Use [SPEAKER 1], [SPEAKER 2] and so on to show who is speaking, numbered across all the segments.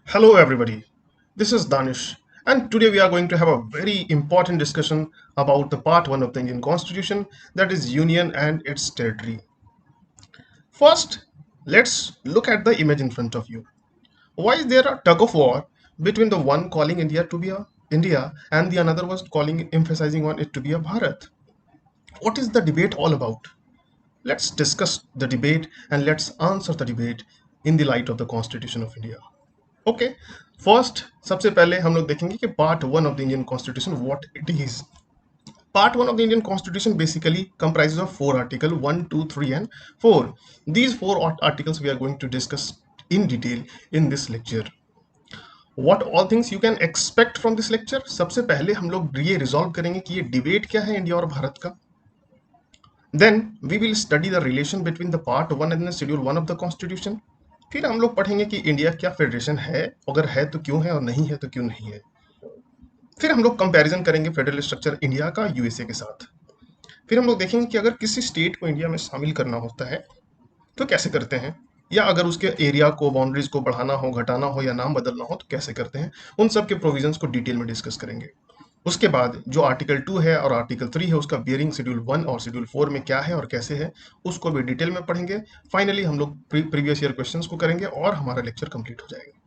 [SPEAKER 1] Hello, everybody. This is Danish, and today we are going to have a very important discussion about the part 1 of the Indian Constitution, that is Union and its territory. First, let's look at the image in front of you. Why is there a tug of war between the one calling India to be a India and the another was calling emphasizing on it to be a Bharat? What is the debate all about? Let's discuss the debate and let's answer the debate in the light of the Constitution of India. Okay first सबसे पहले हम लोग देखेंगे कि part 1 of the Indian constitution what it is part 1 of the Indian constitution basically comprises of four articles 1 2 3 and 4. These four articles we are going to discuss in detail in this lecture. What all things you can expect from this lecture? सबसे पहले हम लोग ये resolve करेंगे कि ये debate क्या है इंडिया और भारत का. Then we will study the relation between the part 1 and the schedule 1 of the constitution. फिर हम लोग पढ़ेंगे कि इंडिया क्या फेडरेशन है, अगर है तो क्यों है और नहीं है तो क्यों नहीं है. फिर हम लोग कंपैरिजन करेंगे फेडरल स्ट्रक्चर इंडिया का यूएसए के साथ. फिर हम लोग देखेंगे कि अगर किसी स्टेट को इंडिया में शामिल करना होता है तो कैसे करते हैं, या अगर उसके एरिया को बाउंड्रीज को बढ़ाना हो, घटाना हो या नाम बदलना हो तो कैसे करते हैं. उन सब के प्रोविजंस को डिटेल में डिस्कस करेंगे. उसके बाद जो आर्टिकल 2 है और आर्टिकल 3 है उसका बियरिंग शेड्यूल 1 और शेड्यूल 4 में क्या है और कैसे है उसको भी डिटेल में पढ़ेंगे. फाइनली हम लोग प्रीवियस ईयर क्वेश्चंस को करेंगे और हमारा लेक्चर कंप्लीट हो जाएगा.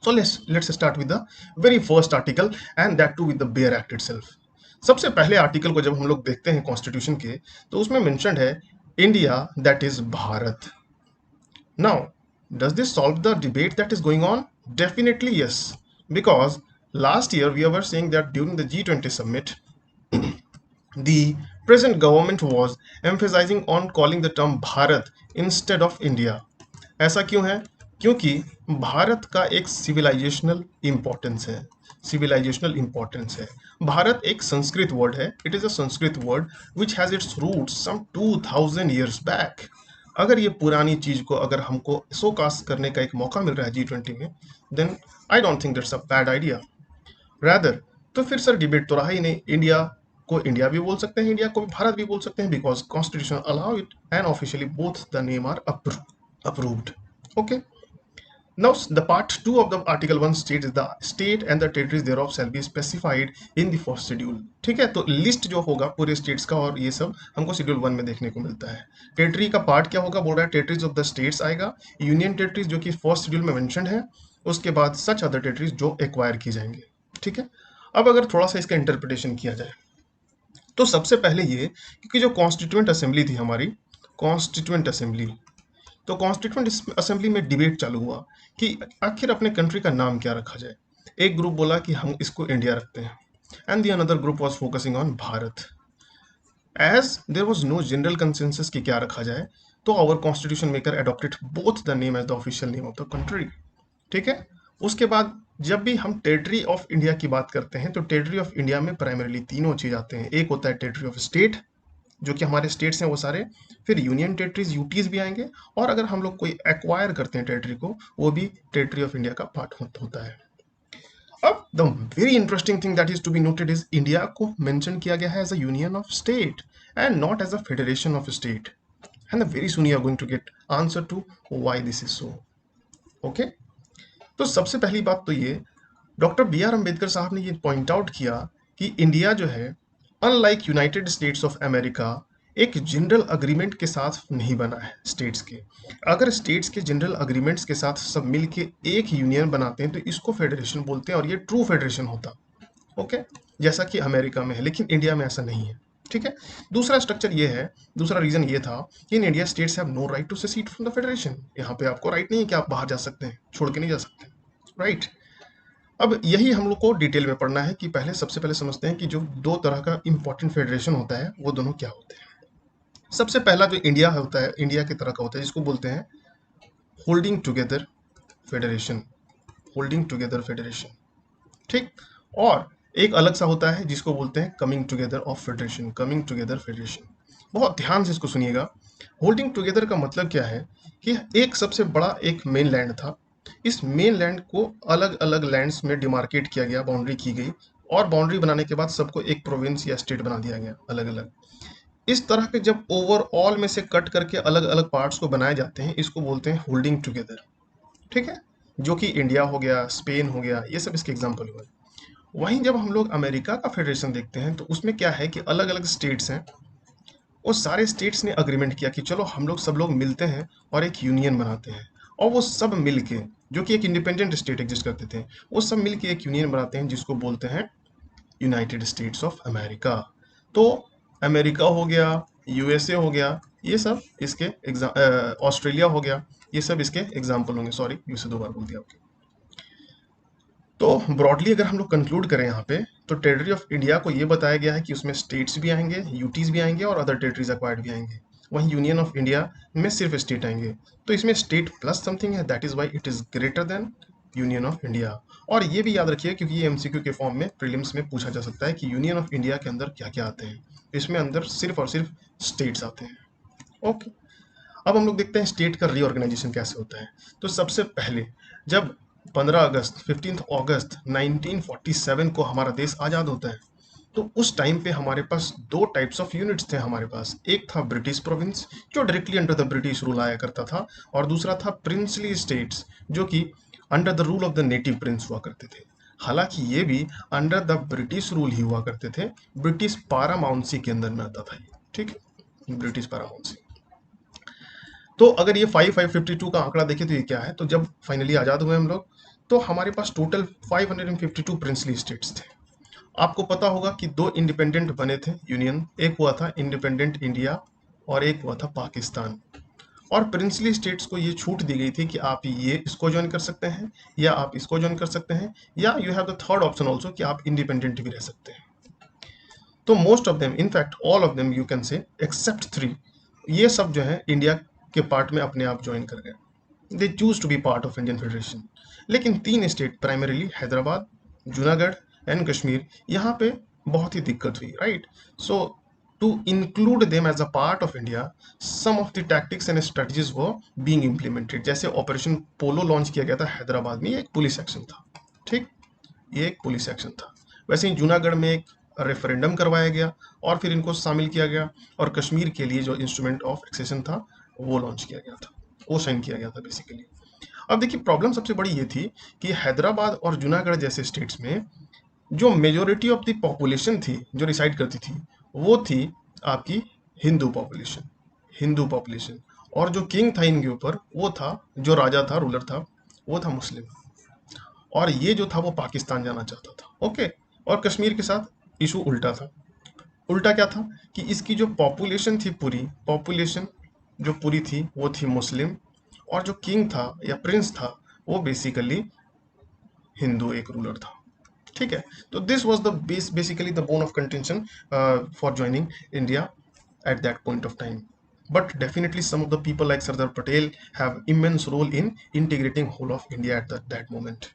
[SPEAKER 1] So let's start with the very first article and that too with the bare act itself. सबसे पहले आर्टिकल को जब हम लोग देखते हैं कॉन्स्टिट्यूशन के तो उसमें मेंशन्ड है India that is Bharat. Now does this solve the debate that is going on? Definitely yes, because last year we were saying that during the G20 summit the present government was emphasizing on calling the term Bharat instead of India. ऐसा क्यों है? क्योंकि भारत का एक civilisational importance है. भारत एक Sanskrit word है. It is a Sanskrit word which has its roots some 2000 years back. अगर ये पुरानी चीज को अगर हमको शोकास्ट करने का एक मौका मिल रहा है G20 में, then I don't think that's a bad idea. Rather तो फिर सर डिबेट तो रहा ही नहीं. इंडिया को इंडिया भी बोल सकते हैं, इंडिया को भी भारत भी बोल सकते हैं, because constitution allow it and officially both the name are approved. Okay. Now, the part 2 of the article 1 states the state and the territories thereof shall be specified in the first schedule. ठीक है, तो list जो होगा पूरे states का और ये सब हमको शेड्यूल 1 में देखने को मिलता है. टेरिटरी का पार्ट क्या होगा, बोल रहा है टेरिटरीज ऑफ द स्टेट्स आएगा, यूनियन टेरिटरीज जो कि फर्स्ट शेड्यूल में मेंशन है, उसके बाद सच अदर टेरिटरीज जो एक्वायर की जाएंगे. ठीक है. अब अगर थोड़ा सा इसका इंटरप्रिटेशन किया जाए तो सबसे पहले ये क्योंकि जो कॉन्स्टिट्यूएंट असेंबली थी हमारी, कॉन्स्टिट्यूएंट असेंबली, तो कॉन्स्टिट्यूएंट असेंबली में डिबेट चालू हुआ कि आखिर अपने कंट्री का नाम क्या रखा जाए. एक ग्रुप बोला कि हम इसको इंडिया रखते हैं and the another group was focusing on Bharat. As there was no general consensus कि क्या रखा जाए, तो our constitution maker adopted both the name as the official name of the country. ठीक है. उसके बाद जब भी हम टेरिटरी ऑफ इंडिया की बात करते हैं तो टेरिटरी ऑफ इंडिया में प्राइमरीली तीनों चीज आते हैं. एक होता है टेरिटरी ऑफ स्टेट, जो कि हमारे स्टेट्स हैं वो सारे, फिर यूनियन टेरिटरीज यूटीज भी आएंगे, और अगर हम लोग कोई एक्वायर करते हैं टेरिटरी को वो भी टेरिटरी ऑफ इंडिया का पार्ट होता है. अब the very interesting thing that is to be noted is India को मेंशन किया गया है as a union of state and not as a federation of state. And very soon you are going to get answer to why this is so. Okay. तो सबसे पहली बात तो ये डॉक्टर बी आर अम्बेडकर साहब ने ये पॉइंट आउट किया कि इंडिया जो है unlike United states of America एक जनरल अग्रीमेंट के साथ नहीं बना है स्टेट्स के. अगर स्टेट्स के जनरल अग्रीमेंट्स के साथ सब मिल के एक यूनियन बनाते हैं तो इसको फेडरेशन बोलते हैं और ये ट्रू फेडरेशन होता. ओके. जैसा कि अमेरिका में है, लेकिन इंडिया में ऐसा नहीं है. ठीक है. दूसरा स्ट्रक्चर ये है, दूसरा रीजन ये था कि in India states have no right to secede from the federation. यहाँ पे आपको राइट नहीं है कि आप बाहर जा सकते हैं, छोड़ के नहीं जा सकते. राइट. अब यही हम लोग को डिटेल में पढ़ना है कि पहले सबसे पहले समझते हैं कि जो दो तरह का इंपॉर्टेंट फेडरेशन होता है वो दोनों क्या होते हैं. सबसे पहला जो इंडिया होता है, इंडिया की तरह का होता है, जिसको बोलते हैं holding together federation. Holding together federation. ठीक. और एक अलग सा होता है जिसको बोलते हैं coming together of federation. Coming together federation. बहुत ध्यान से इसको सुनिएगा. होल्डिंग टुगेदर का मतलब क्या है कि एक सबसे बड़ा एक मेन लैंड था, इस मेन लैंड को अलग अलग लैंड्स में डिमार्केट किया गया, बाउंड्री की गई, और बाउंड्री बनाने के बाद सबको एक प्रोविंस या स्टेट बना दिया गया अलग अलग. इस तरह के जब ओवरऑल में से कट करके अलग अलग पार्ट्स को बनाए जाते हैं इसको बोलते हैं होल्डिंग टुगेदर. ठीक है. जो कि इंडिया हो गया, स्पेन हो गया, ये सब इसके एग्जाम्पल हुए। वहीं जब हम लोग अमेरिका का फेडरेशन देखते हैं तो उसमें क्या है कि अलग अलग स्टेट्स हैं। वो सारे स्टेट्स ने अग्रीमेंट किया कि चलो हम लोग सब लोग मिलते हैं और एक यूनियन बनाते हैं। और वो सब मिल के, जो कि एक इंडिपेंडेंट स्टेट एग्जिस्ट करते थे, वो सब मिल के एक यूनियन बनाते हैं जिसको बोलते हैं यूनाइटेड स्टेट्स ऑफ अमेरिका। तो अमेरिका हो गया, यूएसए हो गया, ये सब इसके ऑस्ट्रेलिया हो गया, ये सब इसके एग्जाम्पल होंगे। सॉरी, यूएसए दो बार बोल दिया आपके। तो ब्रॉडली अगर हम लोग कंक्लूड करें यहाँ पे, तो टेरिटरी ऑफ इंडिया को ये बताया गया है कि उसमें स्टेट्स भी आएंगे, यूटीज भी आएंगे और अदर टेरिटरीज एक्वायर्ड भी आएंगे। वहीं यूनियन ऑफ इंडिया में सिर्फ स्टेट आएंगे। तो इसमें स्टेट प्लस समथिंग है, that is why it is greater than union of India. और ये भी याद रखिए क्योंकि ये एमसीक्यू के फॉर्म में प्रीलिम्स में पूछा जा सकता है कि यूनियन ऑफ इंडिया के अंदर क्या क्या आते हैं। इसमें अंदर सिर्फ और सिर्फ स्टेट्स आते हैं। ओके, अब हम लोग देखते हैं स्टेट का रीऑर्गेनाइजेशन कैसे होता है। तो सबसे पहले जब 15 अगस्त 1947 को हमारा देश आज़ाद होता है, तो उस टाइम पे हमारे पास दो टाइप्स ऑफ यूनिट्स थे हमारे पास। एक था ब्रिटिश प्रोविंस जो directly under the British rule आया करता था, और दूसरा था प्रिंसली स्टेट्स जो कि under the rule of the native Prince हुआ करते थे। हालांकि ये भी अंडर द ब्रिटिश रूल ही हुआ करते थे, ब्रिटिश पारामाउंसी के अंदर में आता था ये। ठीक है, ब्रिटिश पारामाउंसी। तो अगर ये 552 का आंकड़ा देखें तो ये क्या है, तो जब फाइनली आज़ाद हुए हम लोग, तो हमारे पास टोटल 552 प्रिंसली स्टेट्स थे। आपको पता होगा कि दो इंडिपेंडेंट बने थे यूनियन, एक हुआ था इंडिपेंडेंट इंडिया और एक हुआ था पाकिस्तान। और प्रिंसली स्टेट्स को ये छूट दी गई थी कि आप ये इसको ज्वाइन कर सकते हैं या आप इसको ज्वाइन कर सकते हैं, या you have the third option also कि आप इंडिपेंडेंट भी रह सकते हैं। तो most of them, in fact all of them you can say, except 3, ये सब जो है इंडिया के पार्ट में अपने आप ज्वाइन कर गए। They choose to be part of Indian federation. लेकिन 3 state, primarily Hyderabad, Junagadh and Kashmir, यहाँ पे बहुत ही दिक्कत हुई, right. So to include them as a part of India, some of the tactics and strategies वो बीइंग इम्प्लीमेंटेड। जैसे ऑपरेशन पोलो लॉन्च किया गया था हैदराबाद में, ये एक पुलिस एक्शन था। ठीक, ये एक पुलिस एक्शन था। वैसे ही जूनागढ़ में एक रेफरेंडम करवाया गया और फिर इनको शामिल किया गया, और कश्मीर के लिए जो इंस्ट्रूमेंट ऑफ एक्सेशन था वो लॉन्च किया गया था, वो साइन किया गया था बेसिकली। अब देखिए, प्रॉब्लम सबसे बड़ी ये थी कि हैदराबाद और जूनागढ़ जैसे स्टेट्स में जो मेजोरिटी ऑफ द पॉपुलेशन थी जो रिसाइड करती थी, वो थी आपकी हिंदू पॉपुलेशन, हिंदू पॉपुलेशन। और जो किंग था इनके ऊपर, वो था, जो राजा था, रूलर था, वो था मुस्लिम। और ये जो था वो पाकिस्तान जाना चाहता था। ओके, और कश्मीर के साथ इशू उल्टा था। उल्टा क्या था कि इसकी जो पॉपुलेशन थी, पूरी पॉपुलेशन जो पूरी थी वो थी मुस्लिम, और जो किंग था या प्रिंस था वो बेसिकली हिंदू एक रूलर था। ठीक है, तो this was the basically the bone of contention for joining India at that point of time. But definitely some of the people like Sardar Patel have immense role in integrating whole of India at that moment.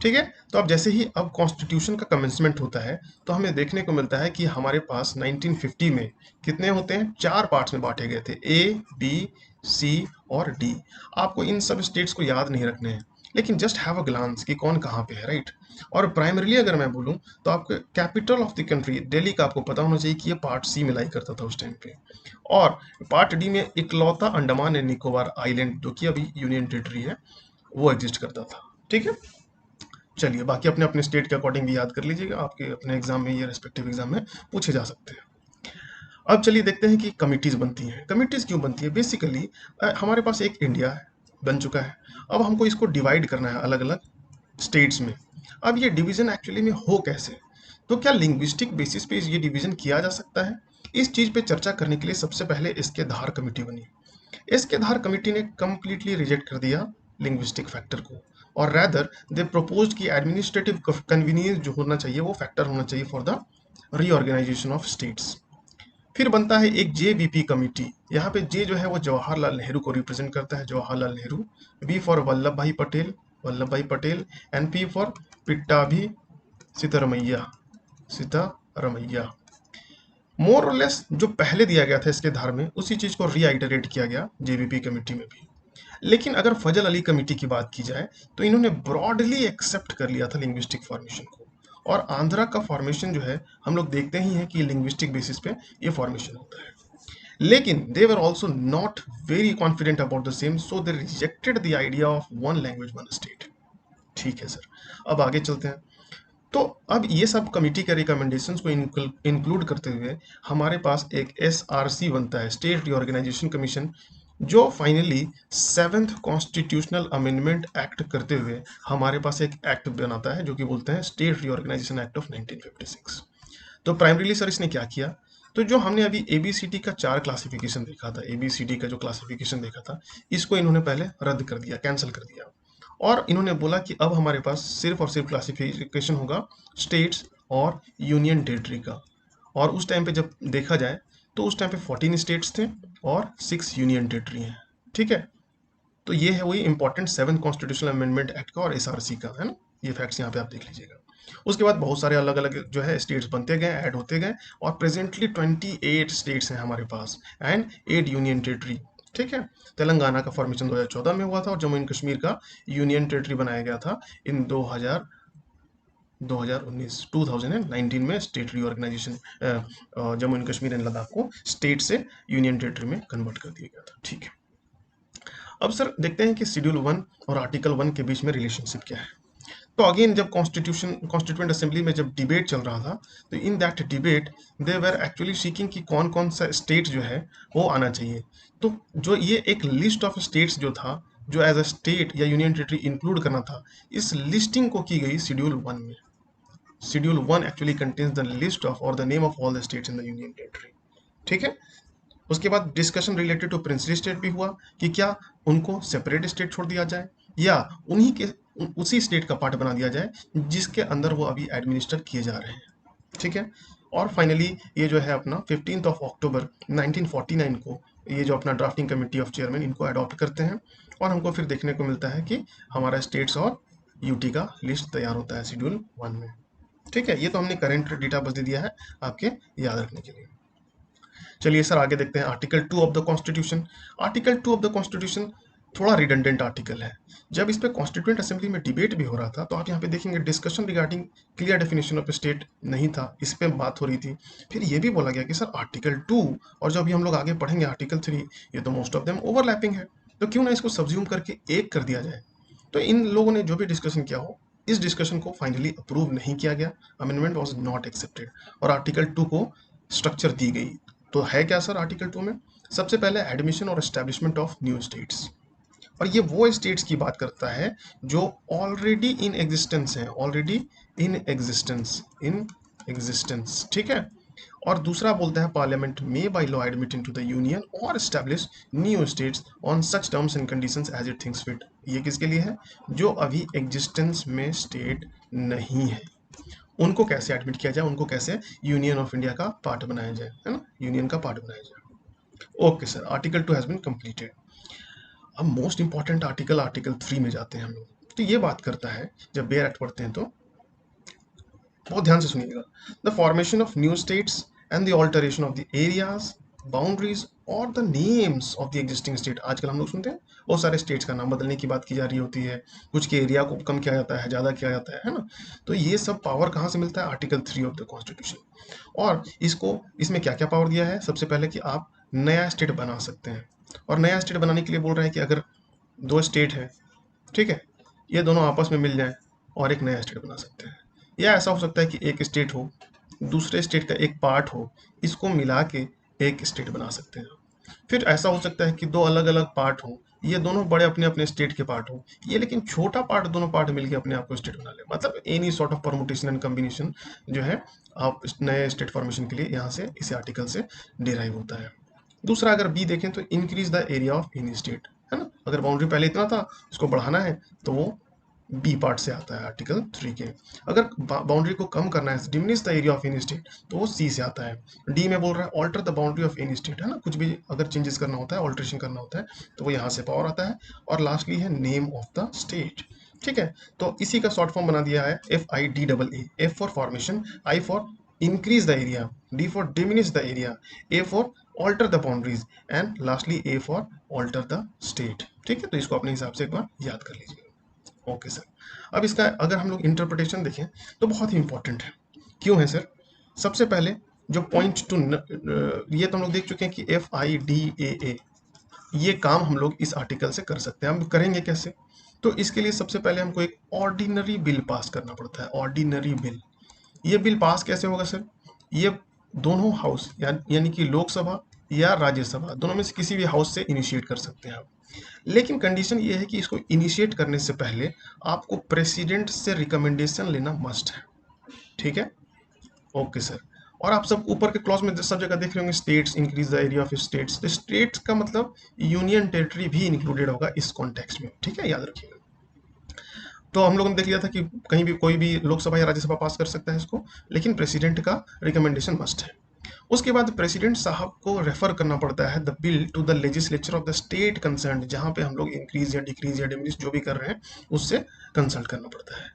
[SPEAKER 1] ठीक है, तो अब जैसे ही अब constitution का commencement होता है, तो हमें देखने को मिलता है कि हमारे पास 1950 में कितने होते हैं, 4 पार्ट्स में बांटे गए थे, ए, बी, सी और डी। आपको इन सब स्टेट्स को याद नहीं रखने हैं, लेकिन जस्ट हैव अ ग्लांस कि कौन कहाँ पे है, राइट। और प्राइमरीली अगर मैं बोलूँ तो आपके capital of the country Delhi का आपको पता होना चाहिए कि ये पार्ट सी में लाई करता था उस टाइम पे। और पार्ट डी में इकलौता अंडमान एंड निकोबार आइलैंड, जो कि अभी यूनियन टेरिटरी है, वो एग्जिस्ट करता था। ठीक है, चलिए बाकी अपने अपने स्टेट के अकॉर्डिंग भी याद कर लीजिएगा, आपके अपने एग्जाम में या रेस्पेक्टिव एग्जाम में पूछे जा सकते हैं। अब चलिए देखते हैं कि कमिटीज़ बनती हैं। कमिटीज़ क्यों बनती है? बेसिकली हमारे पास एक इंडिया है, बन चुका है। अब हमको इसको डिवाइड करना है अलग अलग स्टेट्स में। अब ये डिवीज़न एक्चुअली में हो कैसे? तो क्या लिंग्विस्टिक बेसिस पे ये डिवीज़न किया जा सकता है? इस चीज़ पे चर्चा करने के लिए सबसे पहले इसके धार कमेटी बनी। इसके धार कमेटी ने कंप्लीटली रिजेक्ट कर दिया लिंग्विस्टिक फैक्टर को, और रैदर दे प्रपोज्ड कि एडमिनिस्ट्रेटिव कन्वीनियंस जो होना चाहिए वो फैक्टर होना चाहिए for the reorganization of states. फिर बनता है एक जेबीपी कमेटी। यहाँ पे जे जो है वो जवाहरलाल नेहरू को रिप्रेजेंट करता है, Jawaharlal Nehru. B for Vallabhbhai Patel and P for Pattabhi Sitaramayya, Sitaramayya. More और लेस जो पहले दिया गया था इसके धार में, उसी चीज को रीआइटरेट किया गया जेबीपी कमेटी में भी। लेकिन अगर फजल अली कमेटी की बात की जाए तो इन्होंने ब्रॉडली एक्सेप्ट कर लिया था लिंग्विस्टिक फॉर्मेशन को। और आंध्रा का फॉर्मेशन जो है हम लोग देखते ही हैं कि लिंग्विस्टिक बेसिस पे ये फॉर्मेशन होता है। लेकिन they were also not very confident about the same, so they rejected the idea of one language one state. ठीक है सर, अब आगे चलते हैं। तो अब ये सब कमिटी के रिकमेंडेशंस को इंक्लूड करते हुए हमारे पास एक एसआरसी बनता है, स्टेट रिऑर्गेनाइजेशन कमीशन, जो finally seventh constitutional amendment act करते हुए हमारे पास एक एक्ट बनाता है जो कि बोलते हैं स्टेट रिऑर्गेनाइजेशन एक्ट ऑफ 1956। तो प्राइमरीली सर इसने क्या किया, तो जो हमने अभी एबीसीडी का 4 क्लासिफिकेशन देखा था, एबीसीडी का जो क्लासिफिकेशन देखा था, इसको इन्होंने पहले रद्द कर दिया, कैंसिल कर दिया, और इन्होंने बोला कि अब हमारे पास सिर्फ और सिर्फ क्लासिफिकेशन होगा स्टेट्स और यूनियन टेरिटरी का। और उस टाइम पे जब देखा जाए तो उस टाइम पे 14 स्टेट्स थे और 6 यूनियन टेरिटरी हैं। ठीक है, तो ये है वही इंपॉर्टेंट 7 कॉन्स्टिट्यूशनल अमेंडमेंट एक्ट का और एसआरसी का, है ना, ये फैक्ट्स यहाँ पे आप देख लीजिएगा। उसके बाद बहुत सारे अलग अलग जो है स्टेट्स बनते गए, ऐड होते गए, और प्रेजेंटली 28 स्टेट्स हैं हमारे पास एंड 8 यूनियन टेरिटरी। ठीक है, तेलंगाना का फॉर्मेशन 2014 में हुआ था और जम्मू एंड कश्मीर का यूनियन टेरिटरी बनाया गया था इन 2019 में state reorganization, Jammu and Kashmir and Ladakh को स्टेट से यूनियन टेरिटरी में कन्वर्ट कर दिया गया था। ठीक है, अब सर देखते हैं कि शेड्यूल 1 और आर्टिकल 1 के बीच में रिलेशनशिप क्या है। तो अगेन जब कॉन्स्टिट्यूएंट असेंबली में जब डिबेट चल रहा था, तो in that debate they were actually seeking कि कौन कौन सा स्टेट जो है वो आना चाहिए। तो जो ये एक लिस्ट ऑफ स्टेट्स जो था, जो एज अ स्टेट या यूनियन टेरिटरी इंक्लूड करना था, इस लिस्टिंग को की गई शेड्यूल 1 में। Schedule 1 actually contains the list of और the name of all the states in the union territory. ठीक है, उसके बाद discussion related to princely state भी हुआ कि क्या उनको सेपरेट स्टेट छोड़ दिया जाए या उन्हीं के उसी स्टेट का पार्ट बना दिया जाए जिसके अंदर वो अभी एडमिनिस्टर किए जा रहे हैं। ठीक है, और फाइनली ये जो है अपना 15 अक्टूबर 1949 को ये जो अपना ड्राफ्टिंग कमेटी ऑफ चेयरमैन इनको अडॉप्ट करते हैं, और हमको फिर देखने को मिलता है कि हमारा स्टेट्स और यूटी का लिस्ट तैयार होता है शेड्यूल 1 में। ठीक है, ये तो हमने करेंट डेटा बस दे दिया है आपके याद रखने के लिए। चलिए सर आगे देखते हैं article 2 of the constitution. Article 2 of the constitution थोड़ा रिडंडेंट आर्टिकल है। जब इस पे कॉन्स्टिट्यूएंट असेंबली में डिबेट भी हो रहा था, तो आप यहाँ पे देखेंगे discussion regarding clear definition of state नहीं था, इस पे बात हो रही थी। फिर ये भी बोला गया कि सर आर्टिकल 2 और जो अभी हम लोग आगे पढ़ेंगे आर्टिकल 3, ये तो मोस्ट ऑफ देम ओवरलैपिंग है, तो क्यों ना इसको सब्ज्यूम करके एक कर दिया जाए। तो इन लोगों ने जो भी डिस्कशन किया हो, इस डिस्कशन को फाइनली अप्रूव नहीं किया गया, अमेंडमेंट वॉज नॉट एक्सेप्टेड, और आर्टिकल 2 को स्ट्रक्चर दी गई। तो है क्या सर आर्टिकल 2 में? सबसे पहले एडमिशन और एस्टेब्लिशमेंट ऑफ न्यू स्टेट्स, और ये वो स्टेट्स की बात करता है जो ऑलरेडी इन एग्जिस्टेंस है, ऑलरेडी इन एग्जिस्टेंस। ठीक है, और दूसरा बोलता है पार्लियामेंट में by law admit into the union और establish new states on such terms and conditions as it thinks fit. ये किसके लिए है? जो अभी एग्जिस्टेंस में स्टेट नहीं है, उनको कैसे एडमिट किया जाए, उनको कैसे यूनियन ऑफ इंडिया का पार्ट बनाया जाए, है ना, यूनियन का पार्ट बनाया जाए। Okay sir, article 2 has been completed. अब मोस्ट इंपॉर्टेंट आर्टिकल, आर्टिकल 3 में जाते हैं हम लोग। तो ये बात करता है, जब बेयर एक्ट पढ़ते हैं तो बहुत ध्यान से सुनिएगा, the formation of new states and the alteration of the areas, boundaries और the names of the existing state. आजकल हम लोग सुनते हैं बहुत सारे स्टेट्स का नाम बदलने की बात की जा रही होती है, कुछ के एरिया को कम किया जाता है, ज़्यादा किया जाता है ना। तो ये सब पावर कहाँ से मिलता है? Article 3 of the constitution. और इसको, इसमें क्या क्या पावर दिया है? सबसे पहले कि आप नया स्टेट बना सकते हैं, और नया स्टेट बनाने के लिए बोल रहे हैं कि अगर 2 स्टेट है, ठीक है, ये दोनों आपस में मिल जाए और एक नया स्टेट बना सकते हैं। या ऐसा हो सकता है कि एक स्टेट हो, दूसरे स्टेट का एक पार्ट हो, इसको मिला के एक स्टेट बना सकते हैं। फिर ऐसा हो सकता है कि 2 अलग अलग पार्ट हो, ये दोनों बड़े अपने अपने स्टेट के पार्ट हो, ये लेकिन छोटा पार्ट, दोनों पार्ट मिलके अपने आप को स्टेट बना ले। मतलब any sort of permutation and combination जो है आप नए स्टेट फॉर्मेशन के लिए यहाँ से इस आर्टिकल से डिराइव होता है। दूसरा अगर बी देखें तो increase the area of any state, है ना, अगर बाउंड्री पहले इतना था, इसको बढ़ाना है, तो वो बी पार्ट से आता है आर्टिकल 3 के। अगर बाउंड्री को कम करना है, diminish the area of any state, तो वो सी से आता है। डी में बोल रहा है alter the boundary of any state, है ना, कुछ भी अगर चेंजेस करना होता है, ऑल्ट्रेशन करना होता है, तो वो यहाँ से पावर आता है। और लास्टली है नेम ऑफ द स्टेट। ठीक है, तो इसी का शॉर्ट फॉर्म बना दिया है FIDAA, F for formation, I for increase the area, D for diminish the area, A for alter the boundaries and lastly A for alter the state। ठीक है, तो इसको अपने हिसाब से एक बार याद कर लीजिए। ओके सर, अब इसका अगर हम लोग इंटरप्रिटेशन देखें तो बहुत ही इंपॉर्टेंट है। क्यों है सर? सबसे पहले जो पॉइंट टू, ये तो हम लोग देख चुके हैं कि FIDAA, ये काम हम लोग इस आर्टिकल से कर सकते हैं। हम करेंगे कैसे? तो इसके लिए सबसे पहले हमको एक ऑर्डिनरी बिल पास करना पड़ता है, ऑर्डिनरी बिल। ये बिल पास कैसे होगा सर? ये दोनों हाउस यानी कि लोकसभा या राज्यसभा, दोनों में से किसी भी हाउस से इनिशिएट कर सकते हैं आप। लेकिन कंडीशन ये है कि इसको इनिशिएट करने से पहले आपको प्रेसिडेंट से रिकमेंडेशन लेना मस्ट है। ठीक है, ओके सर। और आप सब ऊपर के क्लॉज में सब जगह देख रहे होंगे, states increase the area of states. तो स्टेट्स का मतलब यूनियन टेरिटरी भी इंक्लूडेड होगा इस कॉन्टेक्स्ट में, ठीक है, याद रखिएगा। तो हम लोगों ने देख लिया था कि कहीं भी कोई भी लोकसभा या राज्यसभा पास कर सकता है इसको, लेकिन प्रेसिडेंट का रिकमेंडेशन मस्ट है। उसके बाद प्रेसिडेंट साहब को रेफर करना पड़ता है the bill to the legislature of the state concern, जहां पे हम लोग इंक्रीज या डिक्रीज या डिमिनिश जो भी कर रहे हैं उससे कंसल्ट करना पड़ता है।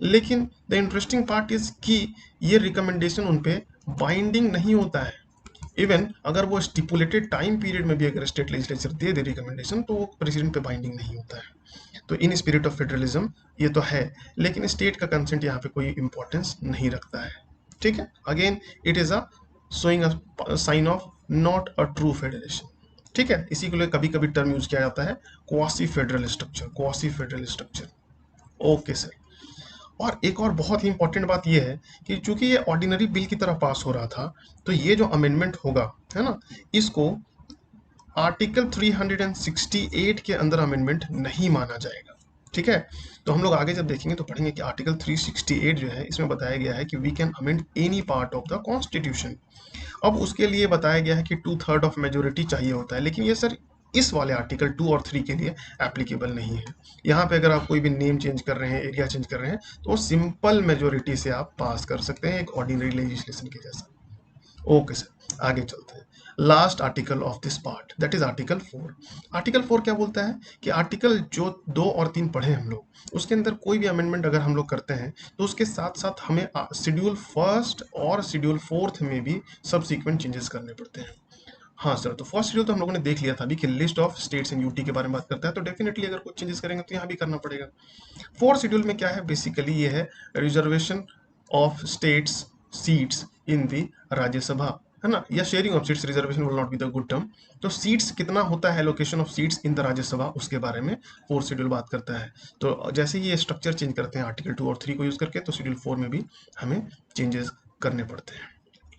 [SPEAKER 1] लेकिन द इंटरेस्टिंग पार्ट इज कि ये रिकमेंडेशन उन पे बाइंडिंग नहीं होता है। इवन अगर वो स्टिपुलेटेड टाइम पीरियड में भी अगर स्टेट लेजिस्लेचर दे दे रिकमेंडेशन, तो वो प्रेसिडेंट पे बाइंडिंग नहीं होता है। तो इन स्पिरिट ऑफ फेडरलिज्म ये तो है, लेकिन स्टेट का कंसेंट यहाँ पे कोई इंपॉर्टेंस नहीं रखता है। ठीक है, again it is a showing a sign of not a true federation. ठीक है, इसी के लिए कभी कभी टर्म यूज किया जाता है quasi federal structure, quasi federal structure. Okay sir. और एक और बहुत ही इंपॉर्टेंट बात यह है कि चूंकि ये ऑर्डिनरी बिल की तरह पास हो रहा था, तो ये जो अमेंडमेंट होगा, है ना, इसको आर्टिकल 368 के अंदर अमेंडमेंट नहीं माना जाएगा। ठीक है, तो हम लोग आगे जब देखेंगे तो पढ़ेंगे कि आर्टिकल 368 जो है, इसमें बताया गया है कि we can amend any part of the constitution. अब उसके लिए बताया गया है कि 2/3 ऑफ मेजोरिटी चाहिए होता है, लेकिन ये सर इस वाले आर्टिकल 2 और 3 के लिए एप्लीकेबल नहीं है। यहाँ पे अगर आप कोई भी नेम चेंज कर रहे हैं, एरिया चेंज कर रहे हैं, तो वो सिंपल मेजोरिटी से आप पास कर सकते हैं, एक ऑर्डिनरी लेजिस्लेशन के जैसा। ओके सर, आगे चलते हैं। Last article of this part, that is article 4। Article 4 क्या बोलता है कि आर्टिकल जो 2 और 3 पढ़े हम लोग, उसके अंदर कोई भी अमेंडमेंट अगर हम लोग करते हैं, तो उसके साथ साथ हमें शेड्यूल फर्स्ट और शेड्यूल फोर्थ में भी सबसीक्वेंट चेंजेस करने पड़ते हैं। हाँ सर, तो फर्स्ट शेड्यूल तो हम लोगों ने देख लिया था अभी कि list of states and UT के बारे में बात करता है, तो डेफिनेटली अगर कुछ चेंजेस करेंगे तो यहाँ भी करना पड़ेगा। फोर्थ शेड्यूल में क्या है, बेसिकली ये है reservation of states seats in the Rajya Sabha, है ना, या sharing of seats, reservation will not be the good term. तो सीट्स कितना होता है, allocation of seats in the Rajya Sabha, उसके बारे में फोर्थ शेड्यूल बात करता है। तो जैसे ही ये स्ट्रक्चर चेंज करते हैं आर्टिकल 2 और 3 को यूज करके, तो शेड्यूल 4 में भी हमें चेंजेस करने पड़ते हैं।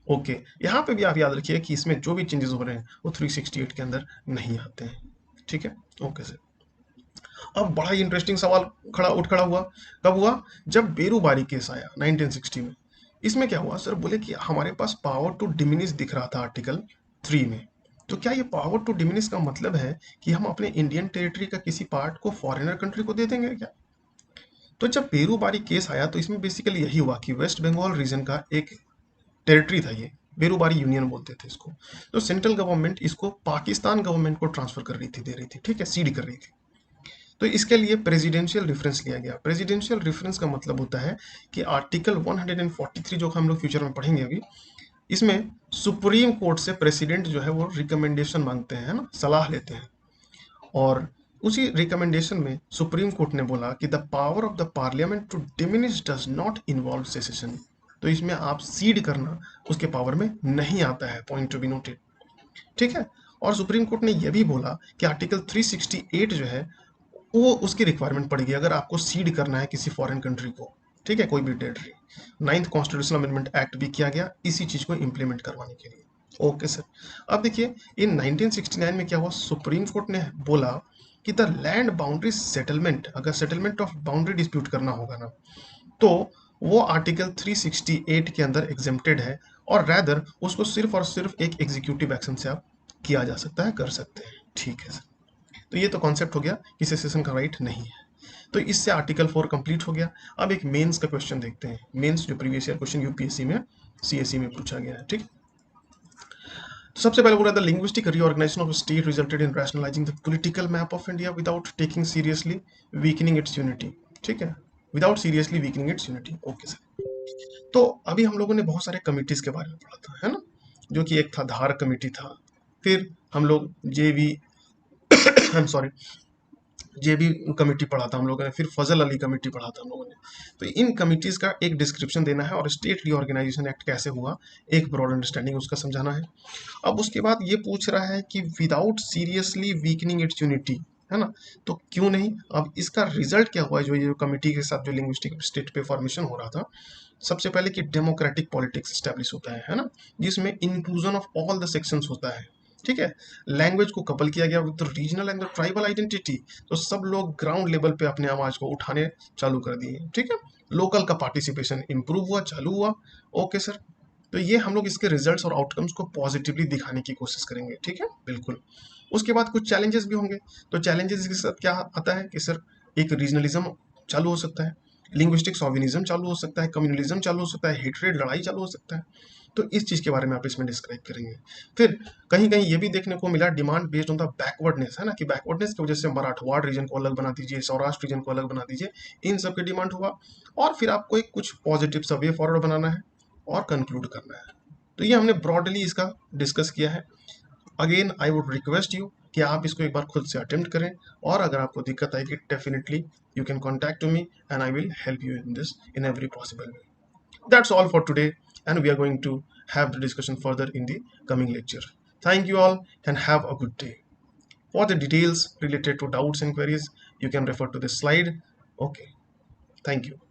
[SPEAKER 1] ओके, यहाँ पे भी आप याद रखिए कि इसमें जो भी चेंजेस हो रहे हैं वो 368 के अंदर नहीं आते हैं। ठीक है, ओके सर। अब बड़ा ही इंटरेस्टिंग सवाल खड़ा हुआ। कब हुआ? जब बेरूबारी केस आया 1960 में। इसमें क्या हुआ सर, बोले कि हमारे पास पावर टू डिमिनिश दिख रहा था आर्टिकल 3 में। तो क्या ये पावर टू डिमिनिश का मतलब है कि हम अपने इंडियन टेरिटरी का किसी पार्ट को फॉरेनर कंट्री को दे देंगे क्या? तो जब बेरूबारी केस आया तो इसमें बेसिकली यही हुआ कि वेस्ट बंगाल रीजन का एक टेरिटरी था, ये बेरूबारी यूनियन बोलते थे इसको। तो सेंट्रल गवर्नमेंट इसको पाकिस्तान गवर्नमेंट को ट्रांसफर कर रही थी, दे रही थी, ठीक है, सीड कर रही थी। तो इसके लिए प्रेसिडेंशियल रेफरेंस लिया गया। प्रेसिडेंशियल रेफरेंस का मतलब होता है कि आर्टिकल 143 जो हम लोग फ्यूचर में पढ़ेंगे अभी, इसमें सुप्रीम कोर्ट से प्रेसिडेंट जो है वो रिकमेंडेशन मांगते हैं, ना, सलाह लेते हैं। और उसी रिकमेंडेशन में सुप्रीम कोर्ट ने बोला कि the power of the parliament to diminish does not involve secession. तो इसमें आप सीड करना उसके पावर में नहीं आता है, पॉइंट टू बी नोटेड। ठीक है, और सुप्रीम कोर्ट ने यह भी बोला कि आर्टिकल 368 जो है वो उसकी रिक्वायरमेंट पड़ेगी अगर आपको सीड करना है किसी फॉरेन कंट्री को, ठीक है, कोई भी territory. 9th constitutional amendment act भी किया गया इसी चीज को इंप्लीमेंट करवाने के लिए। Okay sir. अब देखिए इन 1969 में क्या हुआ, सुप्रीम कोर्ट ने बोला कि द लैंड बाउंड्री सेटलमेंट, अगर सेटलमेंट ऑफ बाउंड्री डिस्प्यूट करना होगा ना, तो वो आर्टिकल 368 के अंदर एग्जेम्प्टेड है, और रैदर उसको सिर्फ और सिर्फ एक एग्जीक्यूटिव एक्शन से आप किया जा सकता है, कर सकते हैं। ठीक है सर, तो ये तो कॉन्सेप्ट हो गया कि सेसेशन का राइट नहीं है। तो इससे आर्टिकल 4 कंप्लीट हो गया। अब एक मेंस का क्वेश्चन देखते हैं, मेंस जो प्रीवियस ईयर क्वेश्चन यूपीएससी में सीएससी में पूछा गया है। ठीक, तो सबसे पहले बोला, the linguistic reorganization of state resulted in rationalizing the political map of India without taking seriously weakening its unity. ठीक है, without seriously weakening its unity. Okay sir. तो अभी हम लोगों ने बहुत सारे कमिटीज के बारे में पढ़ा था, है ना, जो कि एक था धार कमेटी था, फिर हम लोग JV, I am sorry, JB committee पढ़ा था हम लोगों ने, फिर फजल अली कमेटी पढ़ा था हम लोगों ने। तो इन कमिटीज का एक डिस्क्रिप्शन देना है और स्टेट रीऑर्गेनाइजेशन एक्ट कैसे हुआ, एक ब्रॉड अंडरस्टैंडिंग उसका समझाना है। अब उसके बाद ये पूछ रहा है कि without seriously weakening its unity, है ना, तो क्यों नहीं। अब इसका रिजल्ट क्या हुआ, जो ये कमिटी के साथ जो लिंग्विस्टिक स्टेट पे फॉर्मेशन हो रहा था, सबसे पहले कि डेमोक्रेटिक पॉलिटिक्स स्टैब्लिश होता है ना, जिसमें inclusion of all the sections होता है, ठीक है। लैंग्वेज को कपल किया गया with regional and tribal identity, तो सब लोग ग्राउंड लेवल पे अपने आवाज को उठाने चालू कर दिए, ठीक है। लोकल का पार्टिसिपेशन इंप्रूव हुआ, चालू हुआ। ओके सर, तो ये हम लोग इसके रिजल्ट्स और आउटकम्स को पॉजिटिवली दिखाने की कोशिश करेंगे, ठीक है, बिल्कुल। उसके बाद कुछ चैलेंजेस भी होंगे, तो चैलेंजेस के साथ क्या आता है कि सर एक रीजनलिज्म चालू हो सकता है, लिंग्विस्टिक शॉविनिज्म चालू हो सकता है, कम्युनलिज्म चालू हो सकता है, हेट्रेड लड़ाई चालू हो सकता है। तो इस चीज के बारे में आप इसमें डिस्क्राइब करेंगे। फिर कहीं कहीं ये भी देखने को मिला demand based on the backwardness, है ना, कि बैकवर्डनेस की वजह से मराठवाड़ रीजन को अलग बना दीजिए, सौराष्ट्र रीजन को अलग बना दीजिए, इन सब की डिमांड हुआ। और फिर आपको एक कुछ पॉजिटिव सा वे फॉरवर्ड बनाना है और कंक्लूड करना है। तो ये हमने ब्रॉडली इसका डिस्कस किया है। Again I would request you कि आप इसको एक बार खुद से अटेम्प्ट करें, और अगर आपको दिक्कत आएगी definitely you can contact to me and I will help you in this in every possible way. That's all for today, and we are going to have the discussion further in the coming lecture. Thank you all and have a good day. For the details related to doubts and queries, you can refer to this slide. Okay, thank you.